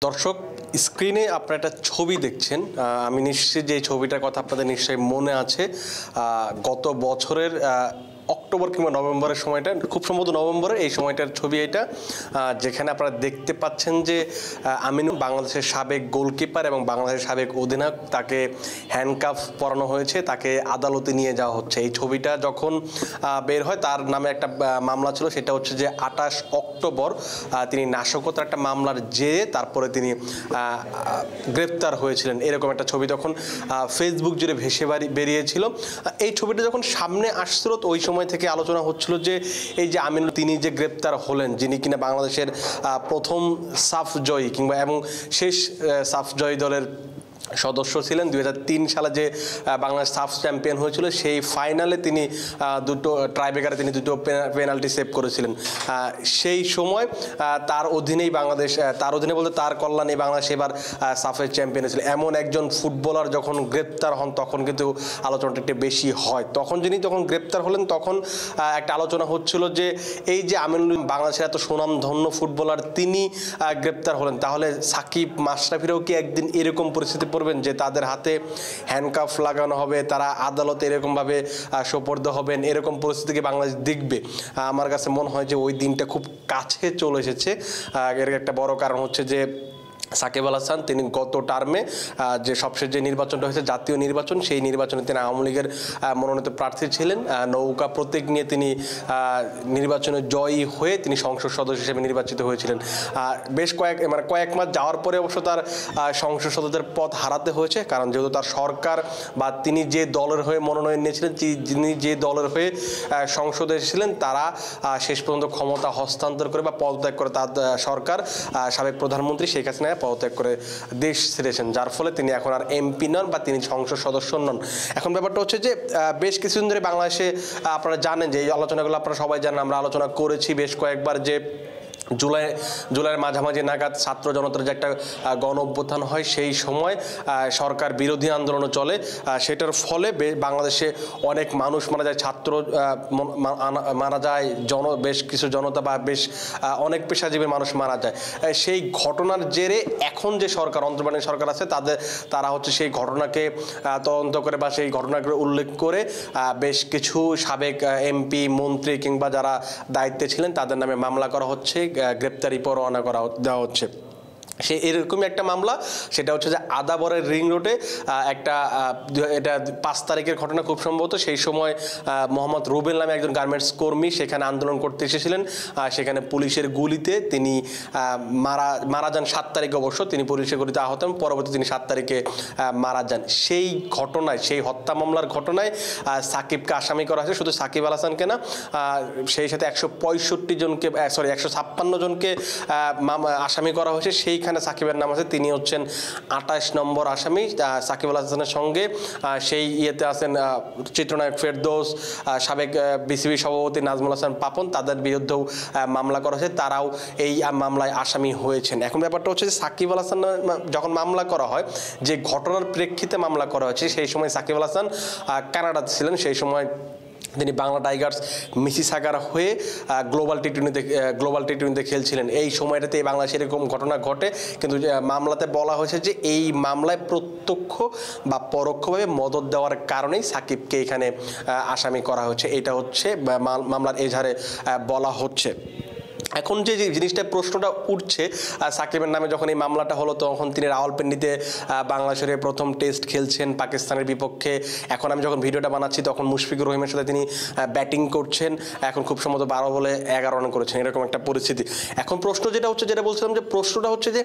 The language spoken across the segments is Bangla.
দর্শক স্ক্রিনে আপনারা একটা ছবি দেখছেন। আমি নিশ্চিত যে এই ছবিটার কথা আপনাদের নিশ্চয়ই মনে আছে। গত বছরের অক্টোবর কিংবা নভেম্বরের সময়টা, খুব সম্ভবত নভেম্বরের এই সময়টার ছবি এটা, যেখানে আপনারা দেখতে পাচ্ছেন যে আমিনুল বাংলাদেশের সাবেক গোলকিপার এবং বাংলাদেশের সাবেক অধিনায়ক, তাকে হ্যান্ডকাফ পরানো হয়েছে, তাকে আদালতে নিয়ে যাওয়া হচ্ছে। এই ছবিটা যখন বের হয় তার নামে একটা মামলা ছিল, সেটা হচ্ছে যে 28 অক্টোবর তিনি নাশকতার একটা মামলার জেরে তারপরে তিনি গ্রেপ্তার হয়েছিলেন। এরকম একটা ছবি তখন ফেসবুক জুড়ে ভেসে বেরিয়েছিল। এই ছবিটা যখন সামনে আসছিল তো ওই সময় থেকে আলোচনা হচ্ছিল যে এই যে আমিনুল, তিনি যে গ্রেপ্তার হলেন, যিনি কিনা বাংলাদেশের প্রথম সাফ জয়ী কিংবা এবং শেষ সাফ জয়ী দলের সদস্য ছিলেন। 2003 সালে যে বাংলাদেশ সাফ চ্যাম্পিয়ন হয়েছিল সেই ফাইনালে তিনি দুটো ট্রাইব্রেকারে তিনি দুটো পেনাল্টি সেভ করেছিলেন। সেই সময় তার অধীনেই বাংলাদেশ, তার অধীনে বলতে তার কল্যাণে বাংলাদেশ এবার সাফের চ্যাম্পিয়ন হয়েছিল। এমন একজন ফুটবলার যখন গ্রেপ্তার হন তখন কিন্তু আলোচনাটা একটু বেশি হয়। তখন গ্রেপ্তার হলেন তখন একটা আলোচনা হচ্ছিল যে এই যে আমিনুল, বাংলাদেশের এত সুনামধন্য ফুটবলার, তিনি গ্রেপ্তার হলেন, তাহলে সাকিব, মাশরাফিরাও কি একদিন এরকম পরিস্থিতি পড়বেন যে তাদের হাতে হ্যান্ডকাফ লাগানো হবে, তারা আদালতে এরকমভাবে সোপর্দ হবেন, এরকম পরিস্থিতিকে বাংলাদেশ দেখবে? আমার কাছে মনে হয় যে ওই দিনটা খুব কাছে চলে এসেছে। এর একটা বড় কারণ হচ্ছে যে সাকিব আল হাসান, তিনি গত টার্মে যে সবশেষ যে নির্বাচনটা হয়েছে জাতীয় নির্বাচন, সেই নির্বাচনে তিনি আওয়ামী লীগের মনোনীত প্রার্থী ছিলেন। নৌকা প্রতীক নিয়ে তিনি নির্বাচনে জয়ী হয়ে তিনি সংসদ সদস্য হিসেবে নির্বাচিত হয়েছিলেন। বেশ কয়েক মাস যাওয়ার পরে অবশ্য তার সংসদ সদস্যের পদ হারাতে হয়েছে, কারণ যেহেতু তার সরকার বা তিনি যে দলের হয়ে মনোনয়ন নিয়েছিলেন, যিনি যে দলের হয়ে সংসদে এসেছিলেন, তারা শেষ পর্যন্ত ক্ষমতা হস্তান্তর করে বা পদত্যাগ করে তার সরকার, সাবেক প্রধানমন্ত্রী শেখ হাসিনা পদত্যাগ করে দেশ ছেড়েছেন, যার ফলে তিনি এখন আর এমপি নন বা তিনি সংসদ সদস্য নন। এখন ব্যাপারটা হচ্ছে যে বেশ কিছুদিন ধরে বাংলাদেশে আপনারা জানেন যে এই আলোচনাগুলো আপনারা সবাই জানেন, আমরা আলোচনা করেছি বেশ কয়েকবার, যে জুলাইয়ের মাঝামাঝি নাগাদ ছাত্র জনতার যে একটা গণ অভ্যুত্থান হয়, সেই সময় সরকার বিরোধী আন্দোলনও চলে। সেটার ফলে বাংলাদেশে অনেক মানুষ মারা যায়, ছাত্র মারা যায়, বেশ কিছু জনতা বা বেশ অনেক পেশাজীবী মানুষ মারা যায়। সেই ঘটনার জেরে এখন যে সরকার, অন্তর্বর্তী সরকার আছে, তারা হচ্ছে সেই ঘটনাকে তদন্ত করে বা সেই ঘটনাকে উল্লেখ করে বেশ কিছু সাবেক এমপি, মন্ত্রী কিংবা যারা দায়িত্বে ছিলেন তাদের নামে মামলা করা হচ্ছে, গ্রেপ্তারি পরোয়ানা দেওয়া হচ্ছে। এরকমই একটা মামলা, সেটা হচ্ছে যে আদাবরের রিং রোডে এটা 5 তারিখের ঘটনা খুব সম্ভবত। সেই সময় মোহাম্মদ রুবেল নামে একজন গার্মেন্টস কর্মী সেখানে আন্দোলন করতে এসেছিলেন। সেখানে পুলিশের গুলিতে তিনি মারা যান 7 তারিখে। অবশ্য তিনি পুলিশের গুলিতে আহত হন, পরবর্তী তিনি 7 তারিখে মারা যান। সেই ঘটনায়, সেই হত্যা মামলার ঘটনায় সাকিবকে আসামি করা হয়েছে, শুধু সাকিব আল হাসানকে না, সেই সাথে 156 জনকে আসামি করা হয়েছে। সেইখানে সাকিবের নাম আছে, তিনি হচ্ছেন 28 নম্বর আসামি। সাকিব আল হাসানের সঙ্গে সেই ইয়েতে আছেন চিত্রনায়ক ফেরদৌস, সাবেক বিসিবি সভাপতি নাজমুল হাসান পাপন, তাদের বিরুদ্ধেও মামলা করা হয়েছে, তারাও এই মামলায় আসামি হয়েছেন। এখন ব্যাপারটা হচ্ছে যে সাকিব আল হাসান যখন মামলা করা হয়, যে ঘটনার প্রেক্ষিতে মামলা করা হয়েছে, সেই সময় সাকিব আল হাসান কানাডাতে ছিলেন। সেই সময় তিনি বাংলা টাইগার্স মিসিসাগার হয়ে গ্লোবাল টি-20তে খেলছিলেন। এই সময়টাতে বাংলাদেশে এরকম ঘটনা ঘটে, কিন্তু মামলাতে বলা হয়েছে যে এই মামলায় প্রত্যক্ষ বা পরোক্ষভাবে মদদ দেওয়ার কারণেই সাকিবকে এখানে আসামি করা হচ্ছে। এটা হচ্ছে মামলার এজাহারে বলা হচ্ছে। এখন যে জিনিসটা, প্রশ্নটা উঠছে, সাকিবের নামে যখন এই মামলাটা হলো তখন তিনি রাওয়ালপিন্ডিতে বাংলাদেশের প্রথম টেস্ট খেলছেন পাকিস্তানের বিপক্ষে। এখন আমি যখন ভিডিওটা বানাচ্ছি তখন মুশফিকুর রহিমের সাথে তিনি ব্যাটিং করছেন, এখন খুব সম্ভবত 12 বলে 11 রান করেছেন, এরকম একটা পরিস্থিতি। এখন প্রশ্ন যেটা বলছিলাম যে প্রশ্নটা হচ্ছে যে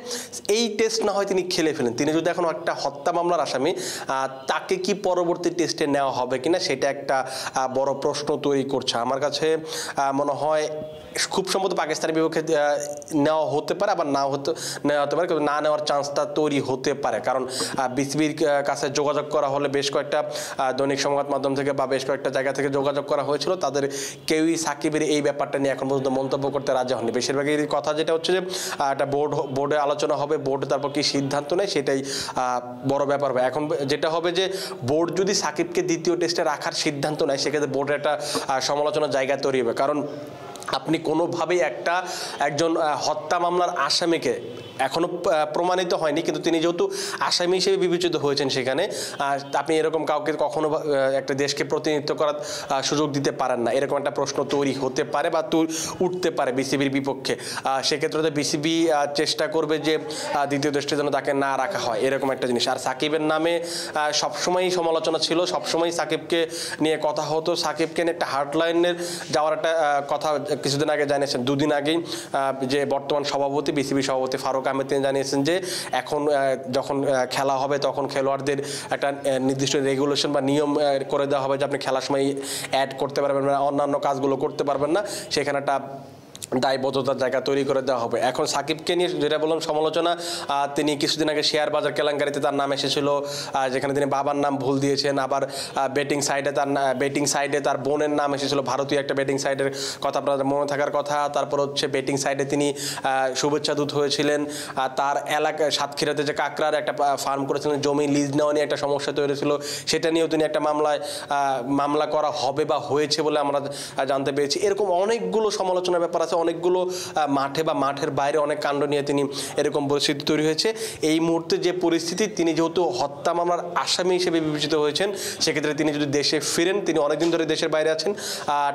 এই টেস্ট না হয় তিনি খেলে ফেলেন, তিনি যদি এখন একটা হত্যা মামলার আসামি, তাকে কি পরবর্তী টেস্টে নেওয়া হবে কিনা, সেটা একটা বড় প্রশ্ন তৈরি করছে। আমার কাছে মনে হয় খুব সম্ভবত পাকিস্তানের বিপক্ষে নেওয়া হতে পারে, আবার নেওয়া হতে পারে, কিন্তু না নেওয়ার চান্সটা তৈরি হতে পারে। কারণ বিসিবির কাছে যোগাযোগ করা হলে, বেশ কয়েকটা দৈনিক সংবাদ মাধ্যম থেকে বা বেশ কয়েকটা জায়গা থেকে যোগাযোগ করা হয়েছিল, তাদের কেউই সাকিবের এই ব্যাপারটা নিয়ে এখন পর্যন্ত মন্তব্য করতে রাজি হয়নি। বেশিরভাগই কথা যেটা হচ্ছে যে একটা বোর্ডে আলোচনা হবে, বোর্ডে তারপর কি সিদ্ধান্ত নেয় সেটাই বড় ব্যাপার হবে। এখন যেটা হবে যে বোর্ড যদি সাকিবকে দ্বিতীয় টেস্টে রাখার সিদ্ধান্ত নেয়, সেক্ষেত্রে বোর্ডের একটা সমালোচনার জায়গা তৈরি হবে। কারণ আপনি কোনোভাবেই একজন হত্যা মামলার আসামিকে এখনো প্রমাণিত হয়নি, কিন্তু তিনি যেহেতু আসামি হিসেবে বিবেচিত হয়েছেন সেখানে, আপনি এরকম কাউকে কখনো একটা দেশকে প্রতিনিধিত্ব করার সুযোগ দিতে পারেন না, এরকম একটা প্রশ্ন তৈরি হতে পারে বা উঠতে পারে বিসিবির বিপক্ষে। সেক্ষেত্রে বিসিবি চেষ্টা করবে যে দ্বিতীয় দেশটির জন্য তাকে না রাখা হয়, এরকম একটা জিনিস। আর সাকিবের নামে সবসময়ই সমালোচনা ছিল, সবসময় সাকিবকে নিয়ে কথা হতো, সাকিবকে নিয়ে একটা হার্ডলাইনের যাওয়ার একটা কথা কিছুদিন আগে জানিয়েছেন, দুদিন আগেই যে বর্তমান সভাপতি, বিসিবি সভাপতি ফারুক আহমেদ, তিনি জানিয়েছেন যে এখন যখন খেলা হবে তখন খেলোয়াড়দের একটা নির্দিষ্ট রেগুলেশন বা নিয়ম করে দেওয়া হবে যে আপনি খেলার সময় অ্যাড করতে পারবেন না, অন্যান্য কাজগুলো করতে পারবেন না, সেখানে একটা দায়বদ্ধতার জায়গা তৈরি করে দেওয়া হবে। এখন সাকিবকে নিয়ে যেটা বললাম সমালোচনা, তিনি কিছুদিন আগে শেয়ার বাজার কেলেঙ্কারিতে তার নাম এসেছিল, যেখানে তিনি বাবার নাম ভুল দিয়েছেন, আবার বেটিং সাইডে তার বোনের নাম এসেছিল, ভারতীয় একটা বেটিং সাইডের কথা আপনাদের মনে থাকার কথা। তারপর হচ্ছে বেটিং সাইডে তিনি শুভেচ্ছা দূত হয়েছিলেন, তার এলাকায় সাতক্ষীরাতে যে কাকড়ার একটা ফার্ম করেছিলেন, জমি লিজ নেওয়া নিয়ে একটা সমস্যা তৈরি ছিল, সেটা নিয়েও তিনি একটা মামলা করা হবে বা হয়েছে বলে আমরা জানতে পেরেছি। এরকম অনেকগুলো সমালোচনার ব্যাপার আছে, অনেকগুলো মাঠে বা মাঠের বাইরে অনেক কাণ্ড নিয়ে তিনি এরকম পরিস্থিতি তৈরি হয়েছে। এই মুহূর্তে যে পরিস্থিতি, তিনি যেহেতু হত্যা মামলার আসামি হিসেবে বিবেচিত হয়েছেন, সেক্ষেত্রে তিনি যদি দেশে ফিরেন, তিনি অনেকদিন ধরে দেশের বাইরে আছেন,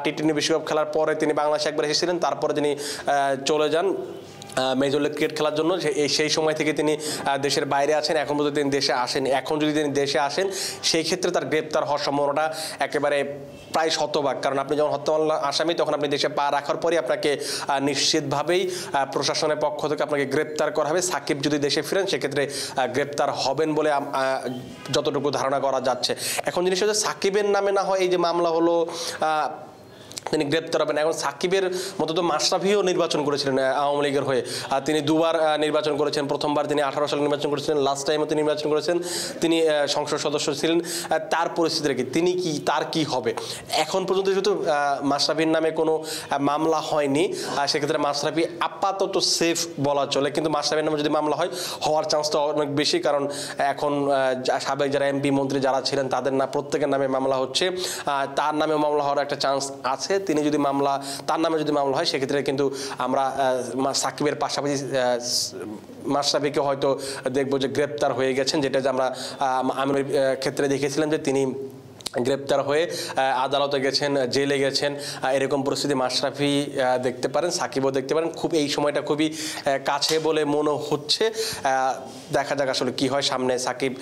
টি-20 বিশ্বকাপ খেলার পরে তিনি বাংলাদেশে একবার এসেছিলেন, তারপরে তিনি চলে যান মেজর লিগ ক্রিকেট খেলার জন্য। সেই সময় থেকে তিনি দেশের বাইরে আছেন, এখন পর্যন্ত তিনি দেশে আসেন। এখন যদি তিনি দেশে আসেন, সেই ক্ষেত্রে তার গ্রেপ্তার হওয়ার সম্ভাবনাটা একেবারে প্রায় শতভাগ, কারণ আপনি যখন হত্যা মামলার আসামি তখন আপনি দেশে পা রাখার পরই আপনাকে নিশ্চিতভাবেই প্রশাসনের পক্ষ থেকে আপনাকে গ্রেপ্তার করা হবে। সাকিব যদি দেশে ফিরেন, সেক্ষেত্রে গ্রেপ্তার হবেন বলে যতটুকু ধারণা করা যাচ্ছে। এখন জিনিস হচ্ছে সাকিবের নামে না হয় এই যে মামলা হলো, তিনি গ্রেপ্তার হবেন। এখন সাকিবের মতো তো মাশরাফিও নির্বাচন করেছিলেন আওয়ামী লীগের হয়ে, তিনি দুবার নির্বাচন করেছেন। প্রথমবার তিনি 18 সালে নির্বাচন করেছিলেন, লাস্ট টাইমও তিনি নির্বাচন করেছেন, তিনি সংসদ সদস্য ছিলেন। তার পরিস্থিতি কি, তার কি হবে? এখন পর্যন্ত যেহেতু মাশরাফির নামে কোনো মামলা হয়নি, সেক্ষেত্রে মাশরাফি আপাতত সেফ বলা চলে। কিন্তু মাশরাফির নামে যদি মামলা হওয়ার চান্সটা অনেক বেশি, কারণ এখন সাবেক যারা এমপি মন্ত্রী যারা ছিলেন তাদের প্রত্যেকের নামে মামলা হচ্ছে, তার নামে মামলা হওয়ার একটা চান্স আছে। তিনি যদি তার নামে যদি মামলা হয়, সেক্ষেত্রে কিন্তু আমরা সাকিবের পাশাপাশি মাশরাফিকে হয়তো দেখবো যে গ্রেপ্তার হয়ে গেছেন, যেটা যে আমরা আমিরের ক্ষেত্রে দেখেছিলাম যে তিনি গ্রেপ্তার হয়ে আদালতে গেছেন, জেলে গেছেন। এরকম পরিস্থিতি মাশরাফি দেখতে পারেন, সাকিবও দেখতে পারেন। এই সময়টা খুবই কাছে বলে মনে হচ্ছে। দেখা যাক আসলে কি হয় সামনে। সাকিব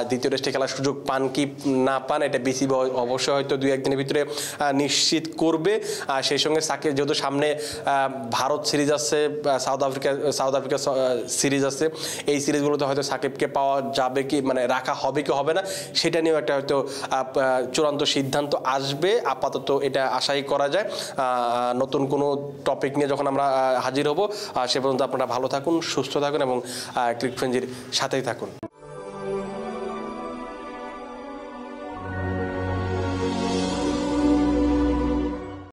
দ্বিতীয় টেস্টে খেলার সুযোগ পান কি না পান, এটা বিসিবি অবশ্যই হয়তো 2-1 দিনের ভিতরে নিশ্চিত করবে। সেই সঙ্গে সাকিব যেহেতু সামনে ভারত সিরিজ আছে, সাউথ আফ্রিকা সিরিজ আছে, এই সিরিজগুলোতে হয়তো সাকিবকে পাওয়া যাবে কি, মানে রাখা হবে কি হবে না, সেটা নিয়েও একটা হয়তো চূড়ান্ত সিদ্ধান্ত আসবে। আপাতত এটা আশাই করা যায়। নতুন কোনো টপিক নিয়ে যখন আমরা হাজির হব, সে পর্যন্ত আপনারা ভালো থাকুন, সুস্থ থাকুন এবং ক্রিকেট ফ্রেন্ডজির সাথেই থাকুন।